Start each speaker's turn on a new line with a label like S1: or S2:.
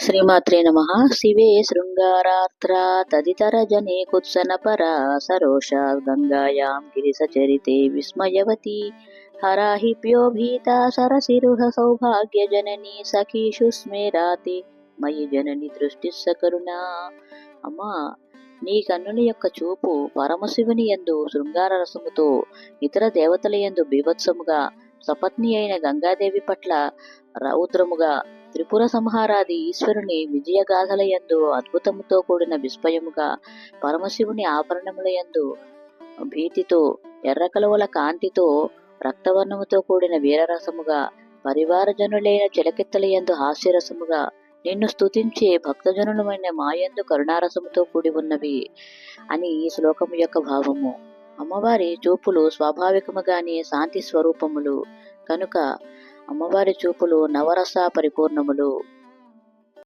S1: శ్రీమాత్రే నమః. శివే శృంగారార్ద్రా తదితరజనే కుత్సనపరా సరోషా గంగాయాం గిరిసచరితే విస్మయవతి హరాహిప్యో భీతా సరసిరుహ సౌభాగ్యజననీ సఖీషు స్మేరాతి మయి జనని దృష్టి సకరుణా. అమ్మా, నీ కన్నుల యొక్క చూపు పరమశివుని యందు శృంగార రసముతో, ఇతర దేవతల యందు బీభత్సముగా, సపత్ని అయిన గంగాదేవి పట్ల రౌద్రముగా, త్రిపుర సంహారాది ఈశ్వరుని విజయగాథల యందు అద్భుతముతో కూడిన విస్మయముగా, పరమశివుని ఆభరణముల యందు భీతితో, ఎర్రకలువల కాంతితో, రక్తవర్ణముతో కూడిన వీరరసముగా, పరివారజనులైన చిలకెత్తల యందు హాస్యరసముగా, నిన్ను స్తుతించే భక్తజనులమైన మాయందు కరుణారసముతో కూడి ఉన్నవి అని ఈ శ్లోకము యొక్క భావము. అమ్మవారి చూపులు స్వాభావికముగానే శాంతి స్వరూపములు కనుక అమ్మవారి చూపులు నవరస పరిపూర్ణములు.